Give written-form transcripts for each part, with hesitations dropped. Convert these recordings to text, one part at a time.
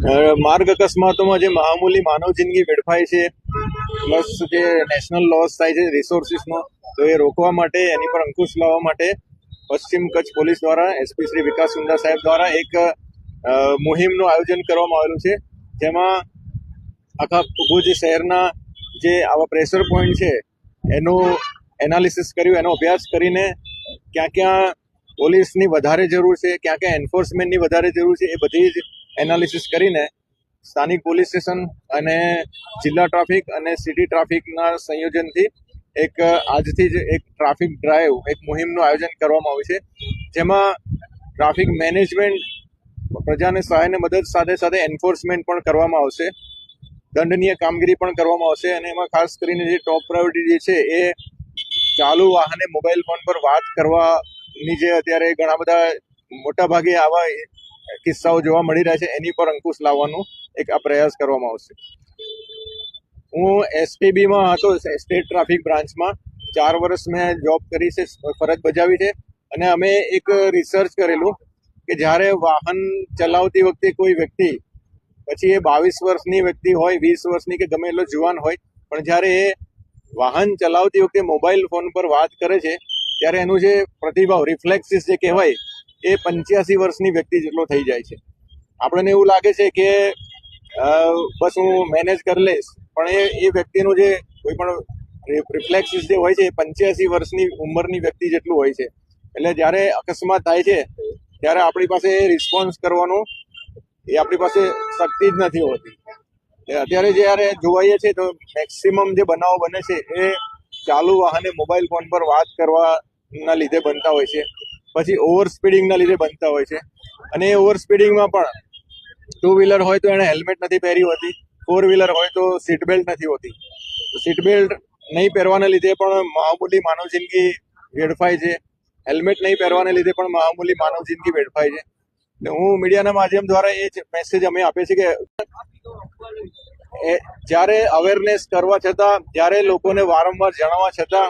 માર્ગ અકસ્માતોમાં જે મામૂલી માનવ જિંદગી વેડફાય છે, પ્લસ જે નેશનલ લોસ થાય છે રિસોર્સિસનો, તો એ રોકવા માટે, એની પર અંકુશ લાવવા માટે પશ્ચિમ કચ્છ પોલીસ દ્વારા એસપી શ્રી વિકાસ સુંદા સાહેબ દ્વારા એક મુહિમનું આયોજન કરવામાં આવેલું છે, જેમાં આખા ભુજ શહેરના જે આવા પ્રેશર પોઈન્ટ છે એનું એનાલિસિસ કર્યું, એનો અભ્યાસ કરીને ક્યાં ક્યાં પોલીસની વધારે જરૂર છે, ક્યાં ક્યાં એન્ફોર્સમેન્ટની વધારે જરૂર છે, એ બધી જ એનાલિસિસ કરીને સ્થાનિક પોલીસ સ્ટેશન અને જિલ્લા ટ્રાફિક અને સિટી ટ્રાફિકના સંયોજનથી એક આજથી જ એક ટ્રાફિક ડ્રાઈવ, એક મુહિમનું આયોજન કરવામાં આવ્યું છે, જેમાં ટ્રાફિક મેનેજમેન્ટ, પ્રજાને સહાયને મદદ સાથે સાથે એન્ફોર્સમેન્ટ પણ કરવામાં આવશે, દંડનીય કામગીરી પણ કરવામાં આવશે. અને એમાં ખાસ કરીને જે ટોપ પ્રાયોરિટી જે છે એ ચાલુ વાહને મોબાઈલ ફોન પર વાત કરવાની જે અત્યારે ઘણા બધા મોટા ભાગે આવા કિસ્સાઓ જોવા મળી રહ્યા છે, એની પર અંકુશ લાવવાનો એક આ પ્રયાસ કરવામાં આવશે. હું એસટીબીમાં હતો, સ્ટેટ ટ્રાફિક બ્રાન્ચમાં 4 વર્ષ મેં જોબ કરી છે, ફરજ બજાવી છે. અને અમે એક રિસર્ચ કરેલું કે જ્યારે વાહન ચલાવતી વખતે કોઈ વ્યક્તિ, પછી એ 22 વર્ષની વ્યક્તિ હોય, 20 વર્ષની કે ગમે એટલો જુવાન હોય, પણ જ્યારે એ વાહન ચલાવતી વખતે મોબાઈલ ફોન પર વાત કરે છે, ત્યારે એનું જે પ્રતિભાવ, રિફ્લેક્સિસ જે કહેવાય, એ 85 વર્ષની વ્યક્તિ જેટલો થઈ જાય છે. આપણને એવું લાગે છે કે બસ હું મેનેજ કરી લઈશ, પણ એ વ્યક્તિનું જે કોઈ પણ રિફ્લેક્સિસ જે હોય છે એ 85 વર્ષની ઉંમરની વ્યક્તિ જેટલું હોય છે. એટલે જ્યારે અકસ્માત થાય છે ત્યારે આપણી પાસે રિસ્પોન્સ કરવાનું એ આપણી પાસે શક્તિ જ નથી હોતી. અત્યારે જ્યારે જોવાઈએ છીએ તો મેક્સિમમ જે બનાવો બને છે એ ચાલુ વાહને મોબાઈલ ફોન પર વાત કરવાના લીધે બનતા હોય છે, પછી ઓવર સ્પીડિંગના લીધે બનતા હોય છે. અને એ ઓવર સ્પીડિંગમાં પણ 2 વ્હીલર હોય તો એણે હેલ્મેટ નથી પહેરી હોતી, 4 વ્હીલર હોય તો સીટ બેલ્ટ નથી હોતી. સીટ બેલ્ટ નહીં પહેરવાના લીધે પણ મામૂલી માનવ જિંદગી વેડફાય છે, હેલ્મેટ નહીં પહેરવાને લીધે પણ મામૂલી માનવ જિંદગી વેડફાય છે. હું મીડિયાના માધ્યમ દ્વારા એ જ મેસેજ અમે આપીએ છીએ કે જ્યારે અવેરનેસ કરવા છતાં, જ્યારે લોકોને વારંવાર જણાવવા છતાં,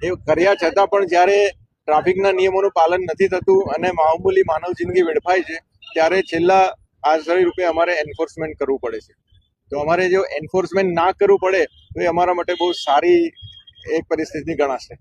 એ કર્યા છતાં પણ જ્યારે ટ્રાફિકના નિયમોનું પાલન નથી થતું અને મામૂલી માનવ જિંદગી વેડફાય છે, ત્યારે છેલ્લા આશ્રય રૂપે અમારે એન્ફોર્સમેન્ટ કરવું પડે છે. તો અમારે જો એન્ફોર્સમેન્ટ ના કરવું પડે તો એ અમારા માટે બહુ સારી એક પરિસ્થિતિ ગણાશે.